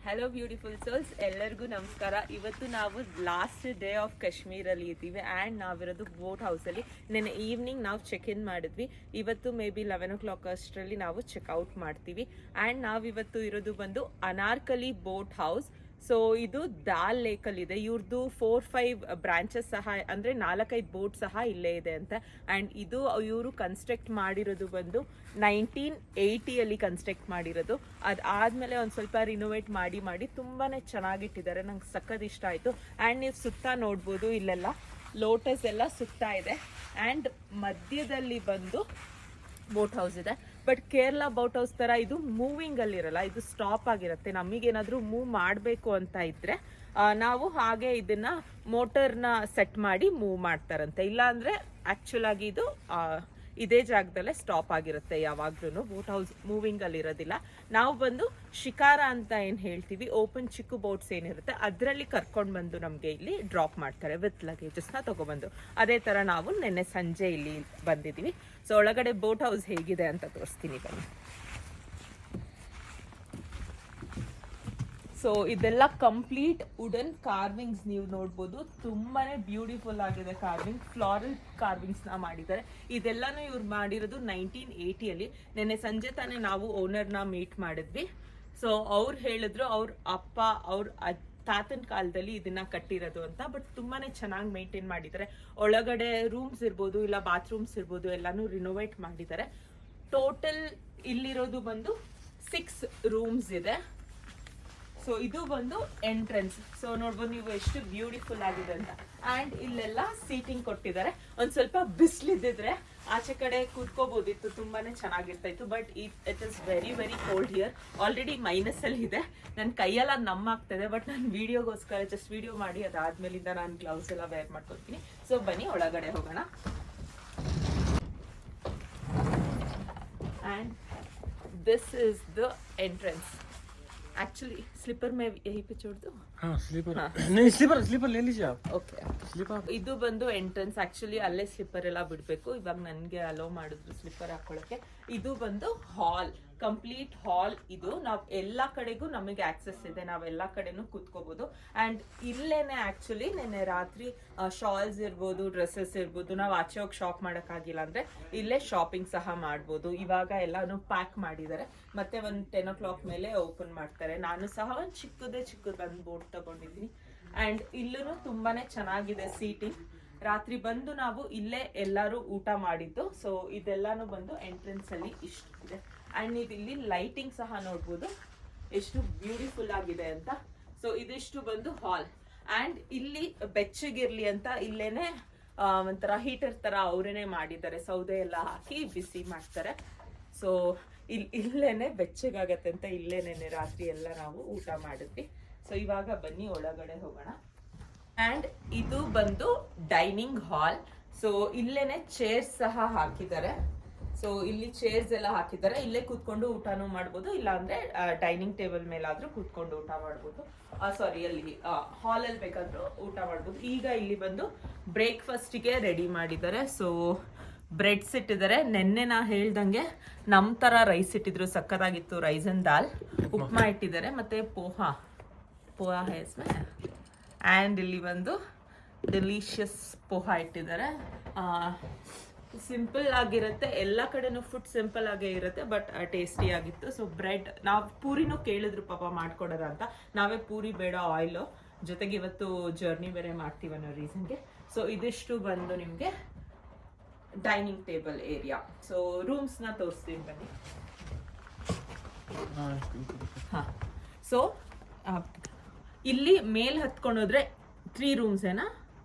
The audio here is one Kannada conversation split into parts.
ಹಲೋ ಬ್ಯೂಟಿಫುಲ್ ಸೋಲ್ಸ್, ಎಲ್ಲರಿಗೂ ನಮಸ್ಕಾರ. ಇವತ್ತು ನಾವು ಲಾಸ್ಟ್ ಡೇ ಆಫ್ ಕಾಶ್ಮೀರಲ್ಲಿ ಇದ್ದೀವಿ ಆ್ಯಂಡ್ ನಾವಿರೋದು ಬೋಟ್ ಹೌಸಲ್ಲಿ. ನೆನ್ನೆ ಈವ್ನಿಂಗ್ ನಾವು ಚೆಕ್ ಇನ್ ಮಾಡಿದ್ವಿ. ಇವತ್ತು ಮೇ ಬಿ 11 o'clock ಅಷ್ಟರಲ್ಲಿ ನಾವು ಚೆಕ್ಔಟ್ ಮಾಡ್ತೀವಿ. ಆ್ಯಂಡ್ ನಾವಿವತ್ತು ಇರೋದು ಬಂದು ಅನಾರ್ಕಲಿ ಬೋಟ್ ಹೌಸ್. ಸೊ ಇದು ದಾಲ್ ಲೇಕಲ್ಲಿ ಇದೆ. ಇವ್ರದ್ದು 4-5 ಬ್ರಾಂಚಸ್ ಸಹ, ಅಂದರೆ 4-5 ಬೋಟ್ ಸಹ ಇಲ್ಲೇ ಇದೆ ಅಂತ. ಆ್ಯಂಡ್ ಇದು ಇವರು ಕನ್ಸ್ಟ್ರಕ್ಟ್ ಮಾಡಿರೋದು ಬಂದು 1980 ಕನ್ಸ್ಟ್ರಕ್ಟ್ ಮಾಡಿರೋದು. ಅದಾದಮೇಲೆ ಒಂದು ಸ್ವಲ್ಪ ರಿನೋವೇಟ್ ಮಾಡಿ ತುಂಬಾ ಚೆನ್ನಾಗಿಟ್ಟಿದ್ದಾರೆ. ನಂಗೆ ಸಖತ್ ಇಷ್ಟ ಆಯಿತು. ಆ್ಯಂಡ್ ನೀವು ಸುತ್ತ ನೋಡ್ಬೋದು, ಇಲ್ಲೆಲ್ಲ ಲೋಟಸ್ ಎಲ್ಲ ಸುತ್ತ ಇದೆ. ಆ್ಯಂಡ್ ಮಧ್ಯದಲ್ಲಿ ಬಂದು ಬೋಟ್ ಹೌಸ್ ಇದೆ. ಬಟ್ ಕೇರಳ ಬೋಟ್ ಹೌಸ್ ಥರ ಇದು ಮೂವಿಂಗ್ ಅಲ್ಲಿರಲ್ಲ, ಇದು ಸ್ಟಾಪ್ ಆಗಿರುತ್ತೆ. ನಮಗೇನಾದರೂ ಮೂವ್ ಮಾಡಬೇಕು ಅಂತ ಇದ್ರೆ ನಾವು ಹಾಗೆ ಇದನ್ನ ಮೋಟರ್ನ ಸೆಟ್ ಮಾಡಿ ಮೂವ್ ಮಾಡ್ತಾರಂತೆ. ಇಲ್ಲಾಂದ್ರೆ ಆ್ಯಕ್ಚುಲ್ ಆಗಿ ಇದು ಇದೇ ಜಾಗದಲ್ಲೇ ಸ್ಟಾಪ್ ಆಗಿರುತ್ತೆ. ಯಾವಾಗ್ಲೂ ಬೋಟ್ ಹೌಸ್ ಮೂವಿಂಗ್ ಅಲ್ಲಿ ಇರೋದಿಲ್ಲ. ನಾವು ಬಂದು ಶಿಕಾರ ಅಂತ ಏನು ಹೇಳ್ತೀವಿ, ಓಪನ್ ಚಿಕ್ಕ ಬೋಟ್ಸ್ ಏನಿರುತ್ತೆ ಅದರಲ್ಲಿ ಕರ್ಕೊಂಡು ಬಂದು ನಮಗೆ ಇಲ್ಲಿ ಡ್ರಾಪ್ ಮಾಡ್ತಾರೆ ವಿತ್ ಲಗೇಜಸ್ನ ತಗೊಬಂದು. ಅದೇ ಥರ ನಾವು ನಿನ್ನೆ ಸಂಜೆ ಇಲ್ಲಿ ಬಂದಿದ್ದೀವಿ. ಸೊ ಒಳಗಡೆ ಬೋಟ್ ಹೌಸ್ ಹೇಗಿದೆ ಅಂತ ತೋರಿಸ್ತೀನಿ ಬನ್ನಿ. ಸೊ ಇದೆಲ್ಲ ಕಂಪ್ಲೀಟ್ ವುಡನ್ ಕಾರ್ವಿಂಗ್ಸ್ ನೀವು ನೋಡ್ಬೋದು. ತುಂಬಾನೇ ಬ್ಯೂಟಿಫುಲ್ ಆಗಿದೆ ಕಾರ್ವಿಂಗ್. ಫ್ಲಾರಲ್ ಕಾರ್ವಿಂಗ್ಸ್ನ ಮಾಡಿದ್ದಾರೆ. ಇದೆಲ್ಲಾನು ಇವ್ರು ಮಾಡಿರೋದು 1980. ನೆನ್ನೆ ಸಂಜೆ ತಾನೇ ನಾವು ಓನರ್ನ ಮೀಟ್ ಮಾಡಿದ್ವಿ. ಸೊ ಅವ್ರು ಹೇಳಿದ್ರು ಅವ್ರ ಅಪ್ಪ ಅವ್ರ ತಾತನ ಕಾಲದಲ್ಲಿ ಇದನ್ನ ಕಟ್ಟಿರೋದು ಅಂತ. ಬಟ್ ತುಂಬಾನೇ ಚೆನ್ನಾಗಿ ಮೇಂಟೈನ್ ಮಾಡಿದ್ದಾರೆ. ಒಳಗಡೆ ರೂಮ್ಸ್ ಇರ್ಬೋದು, ಇಲ್ಲ ಬಾತ್ರೂಮ್ಸ್ ಇರ್ಬೋದು, ಎಲ್ಲಾನು ರಿನೋವೇಟ್ ಮಾಡಿದ್ದಾರೆ. ಟೋಟಲ್ ಇಲ್ಲಿರೋದು ಬಂದು 6 ರೂಮ್ಸ್ ಇದೆ. ಸೊ ಇದು ಬಂದು ಎಂಟ್ರೆನ್ಸ್. ಸೊ ನೋಡ್ಬೋದು ನೀವು ಎಷ್ಟು ಬ್ಯೂಟಿಫುಲ್ ಆಗಿದೆ ಅಂತ. ಆ್ಯಂಡ್ ಇಲ್ಲೆಲ್ಲ ಸೀಟಿಂಗ್ ಕೊಟ್ಟಿದ್ದಾರೆ. ಒಂದು ಸ್ವಲ್ಪ ಬಿಸಿಲಿದ್ದಿದ್ರೆ ಆಚೆ ಕಡೆ ಕೂತ್ಕೋಬೋದಿತ್ತು, ತುಂಬಾನೇ ಚೆನ್ನಾಗಿರ್ತಾ ಇತ್ತು. But it is very cold here. Already minus ಅಲ್ಲಿ ಇದೆ. ನನ್ನ ಕೈಯೆಲ್ಲ ನಮ್ಮಾಗ್ತದೆ. ಬಟ್ ನಾನು ವಿಡಿಯೋಗೋಸ್ಕರ ಜಸ್ಟ್ ವಿಡಿಯೋ ಮಾಡಿ ಅದಾದ್ಮೇಲಿಂದ ನಾನು ಗ್ಲೌಸ್ ಎಲ್ಲ ವೇರ್ ಮಾಡ್ಕೊತೀನಿ. ಸೊ ಬನ್ನಿ ಒಳಗಡೆ ಹೋಗೋಣ. And this is the entrance. Actually sleeper में यही पे छोड़ दो. हाँ स्लीपर नहीं, स्लीपर ले लीजिए आप. ओके स्लीपर ಇದು ಬಂದು ಎಂಟ್ರೆನ್ಸ್. ಆಕ್ಚುಲಿ ಅಲ್ಲೇ ಸ್ಲಿಪ್ಪರ್ ಎಲ್ಲ ಬಿಡಬೇಕು. ಇವಾಗ ನನಗೆ ಅಲೋ ಮಾಡಿದ್ರು ಸ್ಲಿಪ್ಪರ್ ಹಾಕೊಳ್ಳೋಕ್ಕೆ. ಇದು ಬಂದು ಹಾಲ್, ಕಂಪ್ಲೀಟ್ ಹಾಲ್. ಇದು ನಾವು ಎಲ್ಲ ಕಡೆಗೂ ನಮಗೆ ಆಕ್ಸೆಸ್ ಇದೆ. ನಾವು ಎಲ್ಲ ಕಡೆನೂ ಕೂತ್ಕೋಬಹುದು. ಆ್ಯಂಡ್ ಇಲ್ಲೇನೆ ಆಕ್ಚುಲಿ ನೆನ್ನೆ ರಾತ್ರಿ ಶಾಲ್ಸ್ ಇರ್ಬೋದು, ಡ್ರೆಸ್ಸಸ್ ಇರ್ಬೋದು, ನಾವು ಆಚೆ ಹೋಗಿ ಶಾಪ್ ಮಾಡೋಕ್ಕಾಗಿಲ್ಲ ಅಂದರೆ ಇಲ್ಲೇ ಶಾಪಿಂಗ್ ಸಹ ಮಾಡ್ಬೋದು. ಇವಾಗ ಎಲ್ಲಾನು ಪ್ಯಾಕ್ ಮಾಡಿದ್ದಾರೆ. ಮತ್ತೆ ಒಂದು 10 o'clock ಮೇಲೆ ಓಪನ್ ಮಾಡ್ತಾರೆ. ನಾನು ಸಹ ಒಂದು ಚಿಕ್ಕದೊಂದು ಬೋಟ್ ತಗೊಂಡಿದ್ದೀನಿ. ಆ್ಯಂಡ್ ಇಲ್ಲೂ ತುಂಬಾನೇ ಚೆನ್ನಾಗಿದೆ ಸೀಟಿಂಗ್. ರಾತ್ರಿ ಬಂದು ನಾವು ಇಲ್ಲೇ ಎಲ್ಲರೂ ಊಟ ಮಾಡಿದ್ದು. ಸೊ ಇದೆಲ್ಲಾನು ಬಂದು ಎಂಟ್ರೆನ್ಸ್ ಅಲ್ಲಿ ಇಷ್ಟು ಇದೆ. ಆ್ಯಂಡ್ ನೀವು ಇಲ್ಲಿ ಲೈಟಿಂಗ್ ಸಹ ನೋಡ್ಬೋದು ಎಷ್ಟು ಬ್ಯೂಟಿಫುಲ್ ಆಗಿದೆ ಅಂತ. ಸೊ ಇದಿಷ್ಟು ಬಂದು ಹಾಲ್. ಆ್ಯಂಡ್ ಇಲ್ಲಿ ಬೆಚ್ಚಗಿರ್ಲಿ ಅಂತ ಇಲ್ಲೇನೆ ಒಂಥರ ಹೀಟರ್ ತರ ಅವರೇನೆ ಮಾಡಿದ್ದಾರೆ. ಸೌದೆ ಎಲ್ಲ ಹಾಕಿ ಬಿಸಿ ಮಾಡ್ತಾರೆ. ಸೊ ಇಲ್ಲೇನೆ ಬೆಚ್ಚಗಾಗತ್ತೆ ಅಂತ ಇಲ್ಲೇನೆ ರಾತ್ರಿ ಎಲ್ಲ ನಾವು ಊಟ ಮಾಡಿದ್ವಿ. ಸೊ ಇವಾಗ ಬನ್ನಿ ಒಳಗಡೆ ಹೋಗೋಣ. ಆ್ಯಂಡ್ ಇದು ಬಂದು ಡೈನಿಂಗ್ ಹಾಲ್. ಸೊ ಇಲ್ಲೇನೆ ಚೇರ್ಸ್ ಸಹ ಹಾಕಿದ್ದಾರೆ. ಸೊ ಇಲ್ಲಿ ಚೇರ್ಸ್ ಎಲ್ಲ ಹಾಕಿದ್ದಾರೆ. ಇಲ್ಲೇ ಕೂತ್ಕೊಂಡು ಊಟನೂ ಮಾಡ್ಬೋದು, ಇಲ್ಲಾಂದ್ರೆ ಡೈನಿಂಗ್ ಟೇಬಲ್ ಮೇಲಾದ್ರೂ ಕೂತ್ಕೊಂಡು ಊಟ ಮಾಡ್ಬೋದು. ಸಾರಿ, ಅಲ್ಲಿ ಹಾಲಲ್ಲಿ ಬೇಕಾದ್ರೂ ಊಟ ಮಾಡ್ಬೋದು. ಈಗ ಇಲ್ಲಿ ಬಂದು ಬ್ರೇಕ್ಫಾಸ್ಟಿಗೆ ರೆಡಿ ಮಾಡಿದ್ದಾರೆ. ಸೊ ಬ್ರೆಡ್ಸ್ ಇಟ್ಟಿದ್ದಾರೆ. ನೆನ್ನೆ ನಾ ಹೇಳ್ದಂಗೆ ನಮ್ಮ ಥರ ರೈಸ್ ಇಟ್ಟಿದ್ರು, ಸಕ್ಕತ್ತಾಗಿತ್ತು. ರೈಸ್ ಅಂಡ್ ದಾಲ್. ಉಪ್ಮಾ ಇಟ್ಟಿದ್ದಾರೆ. ಮತ್ತೆ ಪೋಹಾ ಹೆಸ್ಮೆ. ಆ್ಯಂಡ್ ಇಲ್ಲಿ ಬಂದು ಡೆಲಿಷಿಯಸ್ ಪೋಹಾ ಇಟ್ಟಿದ್ದಾರೆ. ಸಿಂಪಲ್ ಆಗಿರುತ್ತೆ. ಎಲ್ಲ ಕಡೆನೂ ಫುಡ್ ಸಿಂಪಲ್ ಆಗೇ ಇರುತ್ತೆ, ಬಟ್ ಟೇಸ್ಟಿ ಆಗಿತ್ತು. ಸೊ ಬ್ರೆಡ್, ನಾವು ಪೂರಿನೂ ಕೇಳಿದ್ರು ಪಾಪ ಮಾಡ್ಕೊಡೋದ ಅಂತ. ನಾವೇ ಪೂರಿ ಬೇಡ, ಆಯಿಲು ಜೊತೆಗೆ ಇವತ್ತು ಜರ್ನಿ ಬೇರೆ ಮಾಡ್ತೀವಿ ಅನ್ನೋ ರೀಸನ್ಗೆ. ಸೊ ಇದಿಷ್ಟು ಬಂದು ನಿಮಗೆ ಡೈನಿಂಗ್ ಟೇಬಲ್ ಏರಿಯಾ. ಸೊ ರೂಮ್ಸ್ನ ತೋರಿಸ್ತೀನಿ ಬನ್ನಿ. ಹಾಂ, ಸೊ ಇಲ್ಲಿ ಮೇಲ್ ಹತ್ಕೊಂಡೋದ್ರೆ 3 ರೂಮ್ಸ್ ಏನಾ?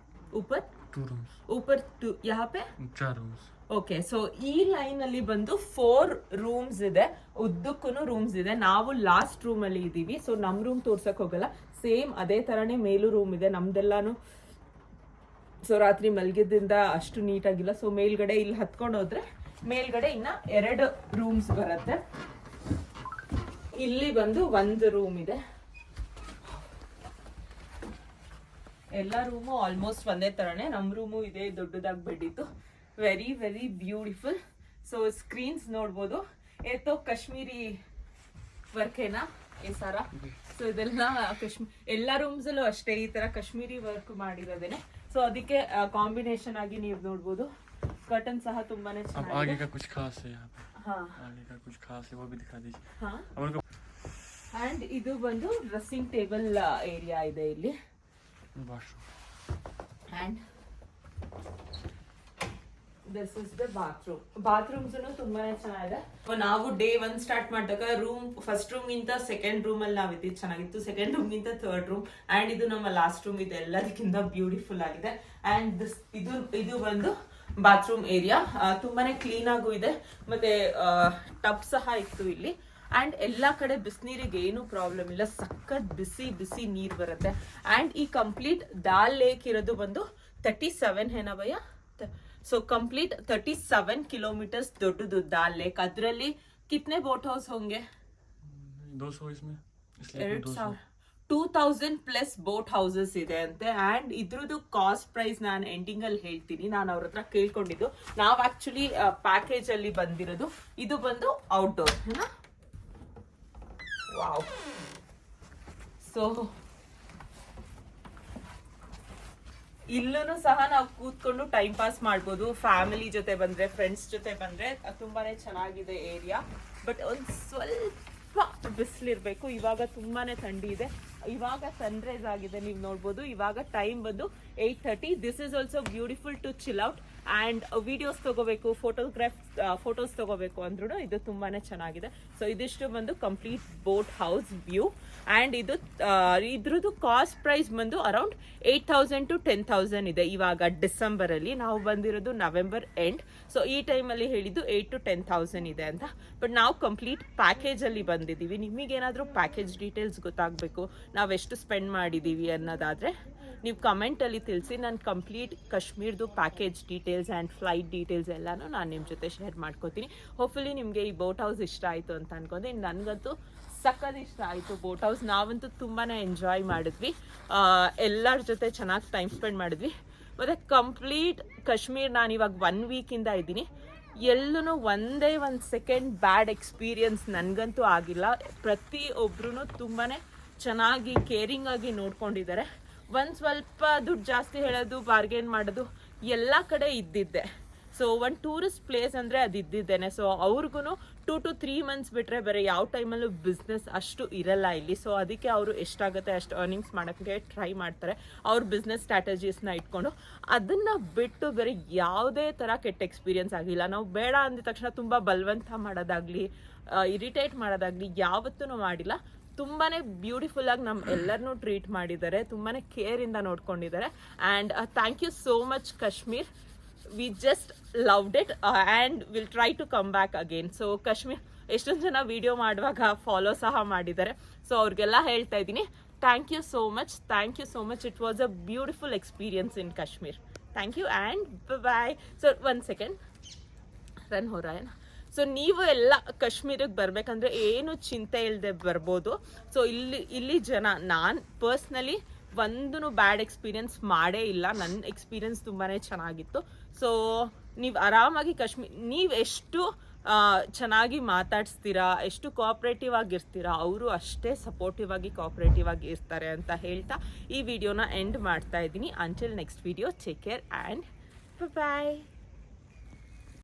ऊपर 2, यहाँ पे 4 रूम्स. ಓಕೆ. ಸೊ ಈ ಲೈನ್ ಅಲ್ಲಿ ಬಂದು 4 ರೂಮ್ಸ್ ಇದೆ. ಉದ್ದಕ್ಕೂ ರೂಮ್ಸ್ ಇದೆ. ನಾವು ಲಾಸ್ಟ್ ರೂಮ್ ಅಲ್ಲಿ ಇದೀವಿ. ಸೊ ನಮ್ ರೂಮ್ ತೋರ್ಸಕ್ ಹೋಗಲ್ಲ. ಸೇಮ್ ಅದೇ ತರನೇ ಮೇಲೂ ರೂಮ್ ಇದೆ ನಮ್ದೆಲ್ಲಾನು. ಸೊ ರಾತ್ರಿ ಮಲ್ಗಿದ್ದಿಂದ ಅಷ್ಟು ನೀಟಾಗಿಲ್ಲ. ಸೊ ಮೇಲ್ಗಡೆ ಇಲ್ಲಿ ಹತ್ಕೊಂಡು ಹೋದ್ರೆ ಮೇಲ್ಗಡೆ ಇನ್ನ 2 ರೂಮ್ಸ್ ಬರುತ್ತೆ. ಇಲ್ಲಿ ಬಂದು 1 ರೂಮ್ ಇದೆ. ಎಲ್ಲ ರೂಮು ಆಲ್ಮೋಸ್ಟ್ ಒಂದೇ ತರನೇ. ನಮ್ಮ ರೂಮು ಇದೆ ದೊಡ್ಡದಾಗಿ ಬೆಡ್ ಇತ್ತು. Very beautiful. ಸೊ ಸ್ಕ್ರೀನ್ಸ್ ನೋಡ್ಬೋದು. ಏತೋ ಕಾಶ್ಮೀರಿ ವರ್ಕ್ ಏನಾ ये सारा. ಸೊ ಇದೆಲ್ಲ ಎಲ್ಲ ರೂಮ್ಸ್ ಅಲ್ಲೂ ಅಷ್ಟೇ ಈ ತರ ಕಾಶ್ಮೀರಿ ವರ್ಕ್ ಮಾಡಿರೋದೇನೆ. ಸೊ ಅದಕ್ಕೆ ಕಾಂಬಿನೇಷನ್ ಆಗಿ ನೀವು ನೋಡ್ಬೋದು. ಕರ್ಟನ್ ಸಹ ತುಂಬಾನೇ ಚೆನ್ನಾಗಿದೆ. आगे का कुछ खास है यहाँ पे, ಹಾ आगे का कुछ खास है वो भी दिखा दीजिए. ಹಾ अपन को ಅಂಡ್ ಇದು ಬಂದು ಡ್ರೆಸ್ಸಿಂಗ್ ಟೇಬಲ್ ಏರಿಯಾ ಇದೆ ಇಲ್ಲಿ. Washroom. And this is the bathrooms ತುಂಬಾನೇ ಚೆನ್ನಾಗಿದೆ. ನಾವು ಡೇ 1 ಸ್ಟಾರ್ಟ್ ಮಾಡಿದಾಗ ಫಸ್ಟ್ ರೂಮ್ ಗಿಂತ ಸೆಕೆಂಡ್ ರೂಮ್ ಅಲ್ಲಿ ನಾವು ಇದ್ದಿದ್ದು ಚೆನ್ನಾಗಿತ್ತು, ಸೆಕೆಂಡ್ ರೂಮ್ ಗಿಂತ ಥರ್ಡ್ ರೂಮ್, ಅಂಡ್ ಇದು ನಮ್ಮ ಲಾಸ್ಟ್ ರೂಮ್ ಇದೆ ಎಲ್ಲದಕ್ಕಿಂತ ಬ್ಯೂಟಿಫುಲ್ ಆಗಿದೆ. ಅಂಡ್ ಇದು ಬಂದು ಬಾತ್ರೂಮ್ ಏರಿಯಾ ತುಂಬಾನೇ ಕ್ಲೀನ್ ಆಗೂ ಇದೆ. ಮತ್ತೆ ಟಬ್ ಸಹ ಇತ್ತು ಇಲ್ಲಿ. ಅಂಡ್ ಎಲ್ಲಾ ಕಡೆ ಬಿಸಿನೀರಿಗೆ ಏನು ಪ್ರಾಬ್ಲಮ್ ಇಲ್ಲ, ಸಖತ್ ಬಿಸಿ ಬಿಸಿ ನೀರ್ ಬರುತ್ತೆ. ಅಂಡ್ ಈ ಕಂಪ್ಲೀಟ್ ದಾಲ್ ಲೇಕ್ ಇರೋದು ಬಂದು 37 ಏನವಯ್ಯ, ಸೊ ಕಂಪ್ಲೀಟ್ 37 ಕಿಲೋಮೀಟರ್ಸ್ ದೊಡ್ಡದು ದಾಲ್ ಲೇಕ್. ಅದರಲ್ಲಿ ಕಿತ್ನೆ ಬೋಟ್ ಹೌಸ್ ಹೋಂಗೆ 200 इसमें, इसलिए 2000 ಪ್ಲಸ್ ಬೋಟ್ ಹೌಸಸ್ ಇದೆ ಅಂತೆ. ಅಂಡ್ ಇದ್ರದ್ದು ಕಾಸ್ಟ್ ಪ್ರೈಸ್ ನಾನು ಎಂಡಿಂಗ್ ಅಲ್ಲಿ ಹೇಳ್ತೀನಿ, ನಾನು ಅವ್ರ ಹತ್ರ ಕೇಳ್ಕೊಂಡಿದ್ದು. ನಾವು ಆಕ್ಚುಲಿ ಪ್ಯಾಕೇಜ್ ಅಲ್ಲಿ ಬಂದಿರೋದು. ಇದು ಬಂದು ಔಟ್ಡೋರ್. ವಾವ್. ಸೊ ಇಲ್ಲೂ ಸಹ ನಾವು ಕೂತ್ಕೊಂಡು ಟೈಮ್ ಪಾಸ್ ಮಾಡ್ಬೋದು. ಫ್ಯಾಮಿಲಿ ಜೊತೆ ಬಂದ್ರೆ, ಫ್ರೆಂಡ್ಸ್ ಜೊತೆ ಬಂದ್ರೆ ತುಂಬಾನೇ ಚೆನ್ನಾಗಿದೆ ಏರಿಯಾ. ಬಟ್ ಒಂದ್ ಸ್ವಲ್ಪ ಬಿಸಿಲಿರ್ಬೇಕು. ಇವಾಗ ತುಂಬಾನೇ ಥಂಡಿ ಇದೆ. ಇವಾಗ ಸನ್ರೈಸ್ ಆಗಿದೆ, ನೀವು ನೋಡ್ಬೋದು. ಇವಾಗ ಟೈಮ್ ಬಂದು 8:30. This is also beautiful to chill out. And videos ತಗೋಬೇಕು, ಫೋಟೋಸ್ ತಗೋಬೇಕು ಅಂದ್ರೂ ಇದು ತುಂಬಾನೇ ಚೆನ್ನಾಗಿದೆ. ಸೊ ಇದಿಷ್ಟು ಬಂದು complete boat house view. And ಇದ್ರದ್ದು ಕಾಸ್ಟ್ ಪ್ರೈಸ್ ಬಂದು ಅರೌಂಡ್ 8,000 to 10,000 ಇದೆ. ಇವಾಗ ಡಿಸೆಂಬರ್ ಅಲ್ಲಿ, ನಾವು ಬಂದಿರೋದು ನವೆಂಬರ್ ಎಂಡ್. ಸೊ ಈ ಟೈಮಲ್ಲಿ ಹೇಳಿದ್ದು 8,000 to 10,000 ಇದೆ ಅಂತ. ಬಟ್ ನಾವು ಕಂಪ್ಲೀಟ್ ಪ್ಯಾಕೇಜ್ ಅಲ್ಲಿ ಬಂದಿದ್ದೀವಿ. ನಿಮಗೇನಾದ್ರೂ ಪ್ಯಾಕೇಜ್ ಡೀಟೇಲ್ಸ್ ಗೊತ್ತಾಗಬೇಕು, ನಾವೆಷ್ಟು ಸ್ಪೆಂಡ್ ಮಾಡಿದ್ದೀವಿ ಅನ್ನೋದಾದ್ರೆ ನೀವು ಕಮೆಂಟಲ್ಲಿ ತಿಳಿಸಿ. ನಾನು ಕಂಪ್ಲೀಟ್ ಕಾಶ್ಮೀರ್ದು package details and flight details ಎಲ್ಲನೂ ನಾನು ನಿಮ್ಮ ಜೊತೆ ಶೇರ್ ಮಾಡ್ಕೋತೀನಿ. ಹೋಪ್ಫುಲಿ ನಿಮಗೆ ಈ ಬೋಟ್ ಹೌಸ್ ಇಷ್ಟ ಆಯಿತು ಅಂತ ಅನ್ಕೊಂತೀನಿ. ನನಗಂತೂ ಸಖತ್ ಇಷ್ಟ ಆಯಿತು ಬೋಟ್ ಹೌಸ್. ನಾವಂತೂ ತುಂಬಾ ಎಂಜಾಯ್ ಮಾಡಿದ್ವಿ, ಎಲ್ಲರ ಜೊತೆ ಚೆನ್ನಾಗಿ ಟೈಮ್ ಸ್ಪೆಂಡ್ ಮಾಡಿದ್ವಿ. ಮತ್ತು ಕಂಪ್ಲೀಟ್ ಕಾಶ್ಮೀರ್ ನಾನು ಇವಾಗ 1 ವೀಕಿಂದ ಇದ್ದೀನಿ. ಎಲ್ಲೂ ಒಂದೇ ಒಂದು ಸೆಕೆಂಡ್ ಬ್ಯಾಡ್ ಎಕ್ಸ್ಪೀರಿಯನ್ಸ್ ನನಗಂತೂ ಆಗಿಲ್ಲ. ಪ್ರತಿಯೊಬ್ಬರೂ ತುಂಬಾ ಚೆನ್ನಾಗಿ ಕೇರಿಂಗ್ ಆಗಿ ನೋಡ್ಕೊಂಡಿದ್ದಾರೆ. ಒಂದು ಸ್ವಲ್ಪ ದುಡ್ಡು ಜಾಸ್ತಿ ಹೇಳೋದು, ಬಾರ್ಗೇನ್ ಮಾಡೋದು ಎಲ್ಲ ಕಡೆ ಇದ್ದಿದ್ದೆ. ಸೊ ಒಂದು ಟೂರಿಸ್ಟ್ ಪ್ಲೇಸ್ ಅಂದರೆ ಅದು ಇದ್ದಿದ್ದೇನೆ. ಸೊ ಅವ್ರಿಗೂ 2 to 3 months ಬಿಟ್ಟರೆ ಬೇರೆ ಯಾವ ಟೈಮಲ್ಲೂ ಬಿಸ್ನೆಸ್ ಅಷ್ಟು ಇರಲ್ಲ ಇಲ್ಲಿ. ಸೊ ಅದಕ್ಕೆ ಅವರು ಎಷ್ಟಾಗುತ್ತೆ ಅಷ್ಟು ಅರ್ನಿಂಗ್ಸ್ ಮಾಡೋಕ್ಕೆ ಟ್ರೈ ಮಾಡ್ತಾರೆ, ಅವ್ರ ಬಿಸ್ನೆಸ್ ಸ್ಟ್ರಾಟಜೀಸ್ನ ಇಟ್ಕೊಂಡು. ಅದನ್ನು ಬಿಟ್ಟು ಬೇರೆ ಯಾವುದೇ ಥರ ಕೆಟ್ಟ ಎಕ್ಸ್ಪೀರಿಯನ್ಸ್ ಆಗಿಲ್ಲ. ನಾವು ಬೇಡ ಅಂದ ತಕ್ಷಣ ತುಂಬ ಬಲವಂತ ಮಾಡೋದಾಗಲಿ, ಇರಿಟೇಟ್ ಮಾಡೋದಾಗಲಿ ಯಾವತ್ತೂ ಮಾಡಿಲ್ಲ. ತುಂಬಾ ಬ್ಯೂಟಿಫುಲ್ ಆಗಿ ನಮ್ಮ ಎಲ್ಲರನ್ನೂ ಟ್ರೀಟ್ ಮಾಡಿದ್ದಾರೆ, ತುಂಬಾ ಕೇರಿಂದ ನೋಡ್ಕೊಂಡಿದ್ದಾರೆ. And thank you so much Kashmir. We just loved it and will try to come back again. So Kashmir ಎಷ್ಟೊಂದು ಜನ ವಿಡಿಯೋ ಮಾಡುವಾಗ ಫಾಲೋ ಸಹ ಮಾಡಿದ್ದಾರೆ. ಸೊ ಅವ್ರಿಗೆಲ್ಲ ಹೇಳ್ತಾ ಇದ್ದೀನಿ, thank you so much, thank you so much. It was a beautiful experience in Kashmir. Thank you and bye. So 1 second run ಹೋ ರहा है ना. ಸೊ ನೀವು ಎಲ್ಲ ಕಾಶ್ಮೀರಕ್ಕೆ ಬರಬೇಕಂದ್ರೆ ಏನು ಚಿಂತೆ ಇಲ್ಲದೆ ಬರ್ಬೋದು. ಸೊ ಇಲ್ಲಿ ಜನ, ನಾನು ಪರ್ಸ್ನಲಿ ಒಂದೂ ಬ್ಯಾಡ್ ಎಕ್ಸ್ಪೀರಿಯನ್ಸ್ ಮಾಡೇ ಇಲ್ಲ. ನನ್ನ ಎಕ್ಸ್ಪೀರಿಯನ್ಸ್ ತುಂಬಾ ಚೆನ್ನಾಗಿತ್ತು. ಸೊ ನೀವು ಆರಾಮಾಗಿ ನೀವು ಎಷ್ಟು ಚೆನ್ನಾಗಿ ಮಾತಾಡಿಸ್ತೀರಾ, ಎಷ್ಟು ಕೋಆಪ್ರೇಟಿವ್ ಆಗಿರ್ತೀರಾ, ಅವರು ಅಷ್ಟೇ ಸಪೋರ್ಟಿವ್ ಆಗಿ ಕೋಆಪ್ರೇಟಿವ್ ಆಗಿ ಇರ್ತಾರೆ ಅಂತ ಹೇಳ್ತಾ ಈ ವಿಡಿಯೋನ ಎಂಡ್ ಮಾಡ್ತಾ ಇದ್ದೀನಿ. Until next video, take care and bye.